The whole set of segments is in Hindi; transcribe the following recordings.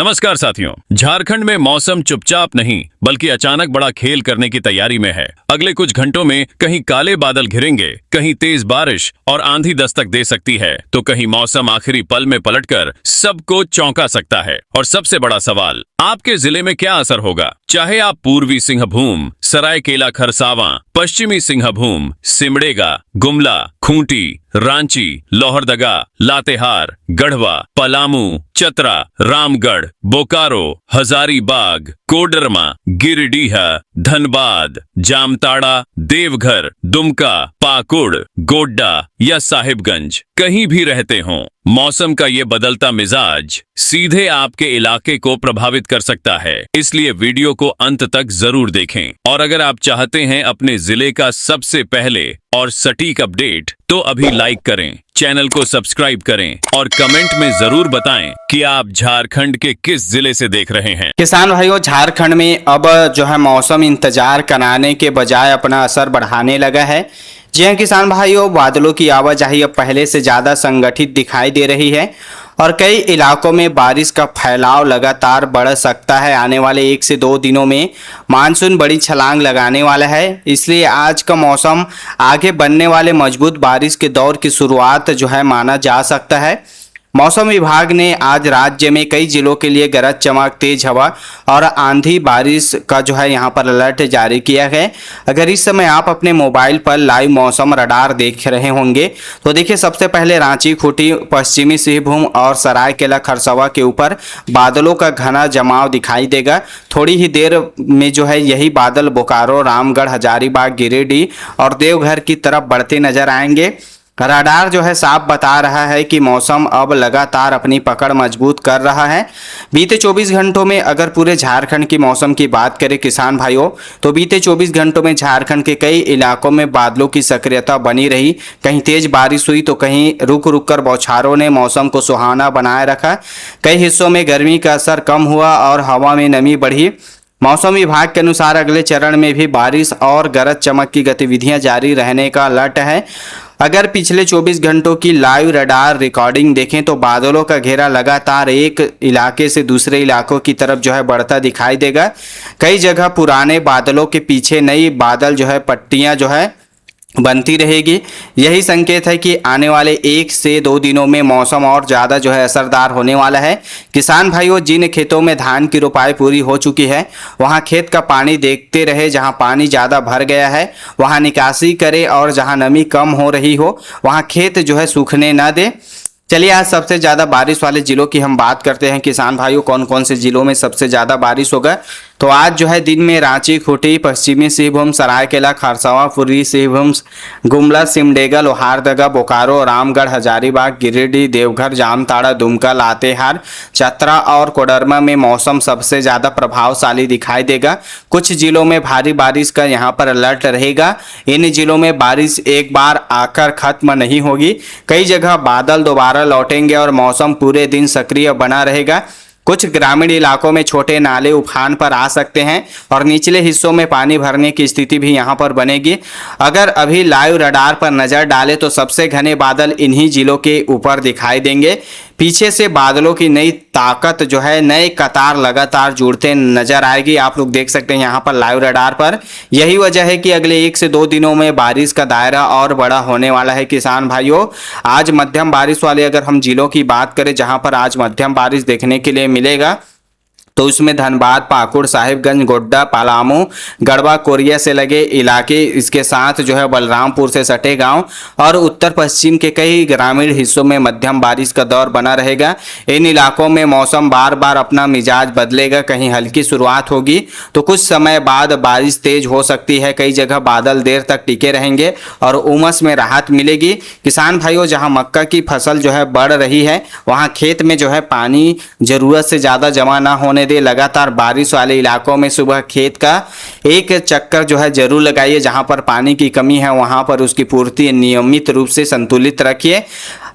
नमस्कार साथियों। झारखंड में मौसम चुपचाप नहीं बल्कि अचानक बड़ा खेल करने की तैयारी में है। अगले कुछ घंटों में कहीं काले बादल घिरेंगे, कहीं तेज बारिश और आंधी दस्तक दे सकती है, तो कहीं मौसम आखिरी पल में पलटकर सबको चौंका सकता है। और सबसे बड़ा सवाल, आपके जिले में क्या असर होगा? चाहे आप पूर्वी सिंहभूम, सरायकेला खरसावां, पश्चिमी सिंहभूम, सिमडेगा, गुमला, खूंटी, रांची, लोहरदगा, लातेहार, गढ़वा, पलामू, चतरा, रामगढ़, बोकारो, हजारीबाग, कोडरमा, गिरिडीह, धनबाद, जामताड़ा, देवघर, दुमका, पाकुड़, गोड्डा या साहिबगंज, कहीं भी रहते हों, मौसम का ये बदलता मिजाज सीधे आपके इलाके को प्रभावित कर सकता है। इसलिए वीडियो को अंत तक जरूर देखें। और अगर आप चाहते हैं अपने जिले का सबसे पहले और सटीक अपडेट, तो अभी लाइक करें, चैनल को सब्सक्राइब करें और कमेंट में जरूर बताएं कि आप झारखंड के किस जिले से देख रहे हैं। किसान भाइयों, झारखंड में अब जो है मौसम इंतजार कराने के बजाय अपना असर बढ़ाने लगा है। जी हाँ किसान भाइयों, बादलों की आवाजाही अब पहले से ज़्यादा संगठित दिखाई दे रही है और कई इलाकों में बारिश का फैलाव लगातार बढ़ सकता है। आने वाले 1 से 2 दिनों में मानसून बड़ी छलांग लगाने वाला है। इसलिए आज का मौसम आगे बढ़ने वाले मजबूत बारिश के दौर की शुरुआत जो है माना जा सकता है। मौसम विभाग ने आज राज्य में कई जिलों के लिए गरज चमक, तेज हवा और आंधी बारिश का जो है यहाँ पर अलर्ट जारी किया है। अगर इस समय आप अपने मोबाइल पर लाइव मौसम रडार देख रहे होंगे तो देखिए, सबसे पहले रांची, खूंटी, पश्चिमी सिंहभूम और सरायकेला खरसावां के ऊपर बादलों का घना जमाव दिखाई देगा। थोड़ी ही देर में जो है यही बादल बोकारो, रामगढ़, हजारीबाग, गिरिडीह और देवघर की तरफ बढ़ते नजर आएंगे। रडार जो है साफ बता रहा है कि मौसम अब लगातार अपनी पकड़ मजबूत कर रहा है। बीते 24 घंटों में अगर पूरे झारखंड की मौसम की बात करें किसान भाइयों, तो बीते 24 घंटों में झारखंड के कई इलाकों में बादलों की सक्रियता बनी रही। कहीं तेज बारिश हुई तो कहीं रुक रुक कर बौछारों ने मौसम को सुहाना बनाए रखा। कई हिस्सों में गर्मी का असर कम हुआ और हवा में नमी बढ़ी। मौसम विभाग के अनुसार अगले चरण में भी बारिश और गरज चमक की गतिविधियां जारी रहने का अलर्ट है। अगर पिछले 24 घंटों की लाइव रडार रिकॉर्डिंग देखें तो बादलों का घेरा लगातार एक इलाके से दूसरे इलाकों की तरफ जो है बढ़ता दिखाई देगा। कई जगह पुराने बादलों के पीछे नई बादल जो है पट्टियां जो है बनती रहेगी। यही संकेत है कि आने वाले 1 से 2 दिनों में मौसम और ज़्यादा जो है असरदार होने वाला है। किसान भाइयों, जिन खेतों में धान की रोपाई पूरी हो चुकी है वहां खेत का पानी देखते रहे। जहां पानी ज़्यादा भर गया है वहां निकासी करे और जहां नमी कम हो रही हो वहां खेत जो है सूखने न दे। चलिए आज सबसे ज़्यादा बारिश वाले जिलों की हम बात करते हैं किसान भाइयों, कौन कौन से जिलों में सबसे ज़्यादा बारिश होगा। तो आज जो है दिन में रांची, खूंटी, पश्चिमी सिंहभूम, सरायकेला खरसावां, पूर्वी सिंहभूम, गुमला, सिमडेगा, लोहरदगा, बोकारो, रामगढ़, हजारीबाग, गिरिडीह, देवघर, जामताड़ा, दुमका, लातेहार, चतरा और कोडरमा में मौसम सबसे ज़्यादा प्रभावशाली दिखाई देगा। कुछ जिलों में भारी बारिश का यहाँ पर अलर्ट रहेगा। इन जिलों में बारिश एक बार आकर खत्म नहीं होगी। कई जगह बादल दोबारा लौटेंगे और मौसम पूरे दिन सक्रिय बना रहेगा। कुछ ग्रामीण इलाकों में छोटे नाले उफान पर आ सकते हैं और निचले हिस्सों में पानी भरने की स्थिति भी यहां पर बनेगी। अगर अभी लाइव रडार पर नज़र डालें तो सबसे घने बादल इन्हीं जिलों के ऊपर दिखाई देंगे। पीछे से बादलों की नई ताकत जो है नए कतार लगातार जुड़ते नजर आएगी। आप लोग देख सकते हैं यहाँ पर लाइव रडार पर। यही वजह है कि अगले 1 से 2 दिनों में बारिश का दायरा और बड़ा होने वाला है किसान भाइयों। आज मध्यम बारिश वाले अगर हम जिलों की बात करें जहाँ पर आज मध्यम बारिश देखने के लिए मिलेगा तो उसमें धनबाद, पाकुड़, साहिबगंज, गोड्डा, पलामू, गढ़वा, कोरिया से लगे इलाके, इसके साथ जो है बलरामपुर से सटे गांव और उत्तर पश्चिम के कई ग्रामीण हिस्सों में मध्यम बारिश का दौर बना रहेगा। इन इलाकों में मौसम बार बार अपना मिजाज बदलेगा। कहीं हल्की शुरुआत होगी तो कुछ समय बाद बारिश तेज हो सकती है। कई जगह बादल देर तक टिके रहेंगे और उमस में राहत मिलेगी। किसान भाइयों, जहाँ मक्का की फसल जो है बढ़ रही है वहाँ खेत में जो है पानी ज़रूरत से ज़्यादा जमा ना होने दे। लगातार बारिश वाले इलाकों में सुबह खेत का एक चक्कर जो है जरूर लगाइए। जहां पर पानी की कमी है वहां पर उसकी पूर्ति नियमित रूप से संतुलित रखिए।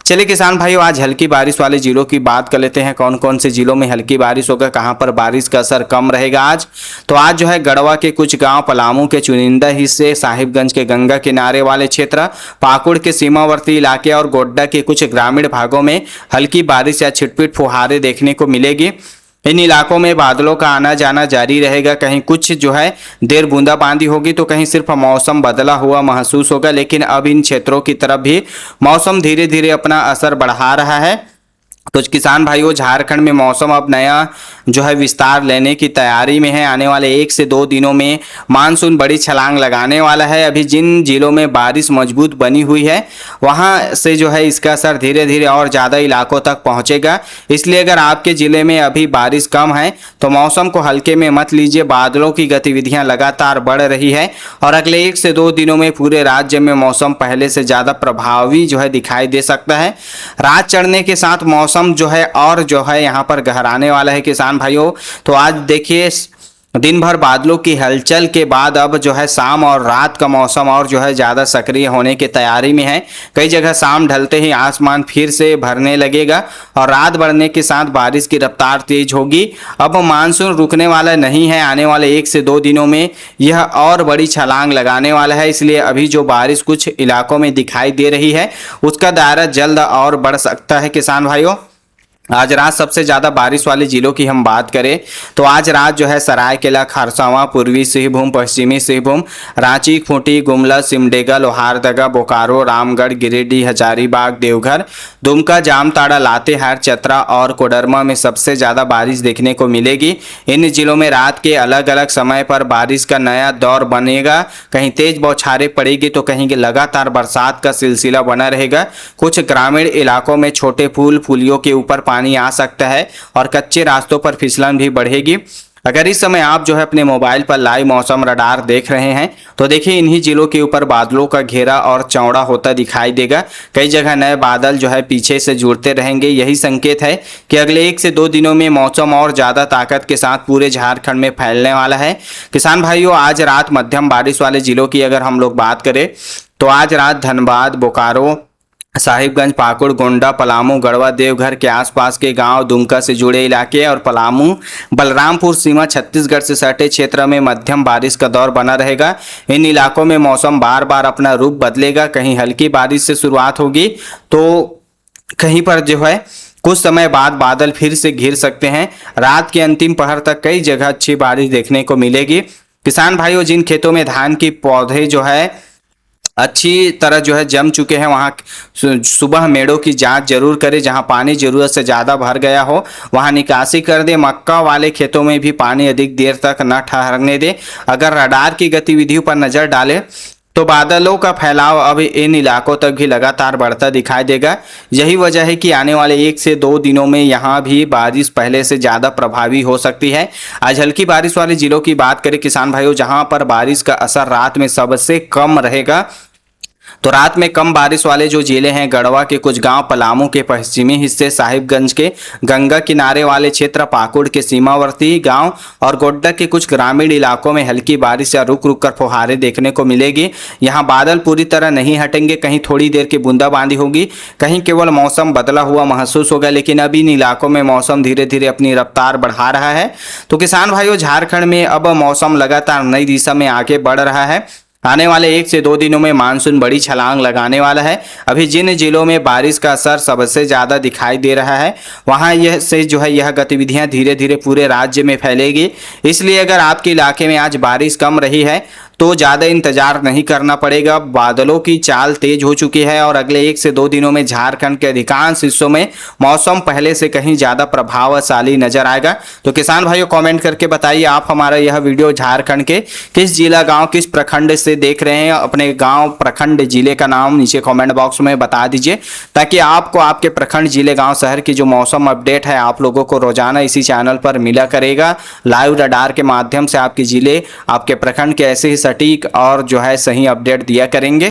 चलिए किसान भाइयों, आज हल्की बारिश वाले जिलों की बात कर लेते हैं। कौन कौन से जिलों में हल्की बारिश होगा, कहां पर बारिश का असर कम रहेगा आज। तो आज जो है गढ़वा के कुछ गांव, पलामू के चुनिंदा हिस्से, साहिबगंज के गंगा किनारे वाले क्षेत्र, पाकुड़ के सीमावर्ती इलाके और गोड्डा के कुछ ग्रामीण भागों में हल्की बारिश या छिटपुट फुहारें देखने को मिलेगी। इन इलाकों में बादलों का आना जाना जारी रहेगा। कहीं कुछ जो है देर बूंदाबांदी होगी तो कहीं सिर्फ मौसम बदला हुआ महसूस होगा, लेकिन अब इन क्षेत्रों की तरफ भी मौसम धीरे धीरे अपना असर बढ़ा रहा है। तो किसान भाइयों, झारखंड में मौसम अब नया जो है विस्तार लेने की तैयारी में है। आने वाले 1 से 2 दिनों में मानसून बड़ी छलांग लगाने वाला है। अभी जिन जिलों में बारिश मजबूत बनी हुई है वहां से जो है इसका असर धीरे धीरे और ज़्यादा इलाकों तक पहुंचेगा। इसलिए अगर आपके ज़िले में अभी बारिश कम है तो मौसम को हल्के में मत लीजिए। बादलों की गतिविधियाँ लगातार बढ़ रही है और अगले 1 से 2 दिनों में पूरे राज्य में मौसम पहले से ज़्यादा प्रभावी जो है दिखाई दे सकता है। रात चढ़ने के साथ मौसम जो है और जो है यहाँ पर गहराने वाला है किसान भाइयों। तो आज देखिए दिन भर बादलों की हलचल के बाद अब जो है शाम और रात का मौसम और जो है ज़्यादा सक्रिय होने की तैयारी में है। कई जगह शाम ढलते ही आसमान फिर से भरने लगेगा और रात बढ़ने के साथ बारिश की रफ्तार तेज होगी। अब मानसून रुकने वाला नहीं है। आने वाले 1 से 2 दिनों में यह और बड़ी छलांग लगाने वाला है। इसलिए अभी जो बारिश कुछ इलाकों में दिखाई दे रही है उसका दायरा जल्द और बढ़ सकता है किसान भाइयों। आज रात सबसे ज़्यादा बारिश वाले जिलों की हम बात करें तो आज रात जो है सरायकेला, खरसावां, पूर्वी सिंहभूम, पश्चिमी सिंहभूम, रांची, खूंटी, गुमला, सिमडेगा, लोहारदगा, बोकारो, रामगढ़, गिरिडीह, हजारीबाग, देवघर, दुमका, जामताड़ा, लातेहार, चतरा और कोडरमा में सबसे ज़्यादा बारिश देखने को मिलेगी। इन जिलों में रात के अलग अलग समय पर बारिश का नया दौर बनेगा। कहीं तेज बौछारें पड़ेगी तो कहीं लगातार बरसात का सिलसिला बना रहेगा। कुछ ग्रामीण इलाकों में छोटे पुलियों के ऊपर पानी आ सकता है और कच्चे रास्तों पर फिसलन भी बढ़ेगी। अगर इस समय आप जो है अपने मोबाइल पर लाइव मौसम रडार देख रहे हैं तो देखिए इन्हीं जिलों के ऊपर बादलों का घेरा और चौड़ा होता दिखाई देगा। कई जगह नए बादल जो है पीछे से जुड़ते रहेंगे। यही संकेत है कि अगले 1 से 2 दिनों में मौसम और ज़्यादा ताकत के साथ पूरे झारखंड में फैलने वाला है। किसान भाइयों, आज रात मध्यम बारिश वाले जिलों की अगर हम लोग बात करें तो आज रात धनबाद, बोकारो, साहिबगंज, पाकुड़, गोंडा, पलामू, गढ़वा, देवघर के आसपास के गांव, दुमका से जुड़े इलाके और पलामू, बलरामपुर सीमा छत्तीसगढ़ से सटे क्षेत्र में मध्यम बारिश का दौर बना रहेगा। इन इलाकों में मौसम बार बार अपना रूप बदलेगा। कहीं हल्की बारिश से शुरुआत होगी तो कहीं पर जो है कुछ समय बाद बादल फिर से घिर सकते हैं। रात के अंतिम पहर तक कई जगह अच्छी बारिश देखने को मिलेगी। किसान भाइयों, जिन खेतों में धान की पौधे जो है अच्छी तरह जो है जम चुके हैं वहाँ सुबह मेड़ों की जांच जरूर करें। जहां पानी जरूरत से ज़्यादा भर गया हो वहां निकासी कर दे। मक्का वाले खेतों में भी पानी अधिक देर तक न ठहरने दे। अगर रडार की गतिविधियों पर नज़र डालें तो बादलों का फैलाव अब इन इलाकों तक भी लगातार बढ़ता दिखाई देगा। यही वजह है कि आने वाले 1 से 2 दिनों में यहाँ भी बारिश पहले से ज़्यादा प्रभावी हो सकती है। आज हल्की बारिश वाले जिलों की बात करें किसान भाइयों, जहाँ पर बारिश का असर रात में सबसे कम रहेगा तो रात में कम बारिश वाले जो जिले हैं गढ़वा के कुछ गांव, पलामू के पश्चिमी हिस्से, साहिबगंज के गंगा किनारे वाले क्षेत्र, पाकुड़ के सीमावर्ती गांव और गोड्डा के कुछ ग्रामीण इलाकों में हल्की बारिश या रुक रुक कर फुहारें देखने को मिलेगी। यहां बादल पूरी तरह नहीं हटेंगे। कहीं थोड़ी देर की बूंदाबांदी होगी, कहीं केवल मौसम बदला हुआ महसूस होगा। लेकिन अभी इन इलाकों में मौसम धीरे धीरे अपनी रफ्तार बढ़ा रहा है। तो किसान भाइयों, झारखंड में अब मौसम लगातार नई दिशा में आगे बढ़ रहा है। आने वाले 1 से 2 दिनों में मानसून बड़ी छलांग लगाने वाला है। अभी जिन जिलों में बारिश का असर सबसे ज़्यादा दिखाई दे रहा है वहाँ यह गतिविधियाँ धीरे धीरे पूरे राज्य में फैलेगी। इसलिए अगर आपके इलाके में आज बारिश कम रही है तो ज़्यादा इंतजार नहीं करना पड़ेगा। बादलों की चाल तेज हो चुकी है और अगले 1 से 2 दिनों में झारखंड के अधिकांश हिस्सों में मौसम पहले से कहीं ज़्यादा प्रभावशाली नजर आएगा। तो किसान भाइयों, कमेंट करके बताइए आप हमारा यह वीडियो झारखंड के किस जिला, गांव, किस प्रखंड से देख रहे हैं। अपने गांव, प्रखंड, जिले का नाम नीचे कमेंट बॉक्स में बता दीजिए ताकि आपको आपके प्रखंड, जिले, गाँव, शहर की जो मौसम अपडेट है आप लोगों को रोजाना इसी चैनल पर मिला करेगा। लाइव रडार के माध्यम से आपके जिले, आपके प्रखंड के ऐसे ही सटीक और जो है सही अपडेट दिया करेंगे।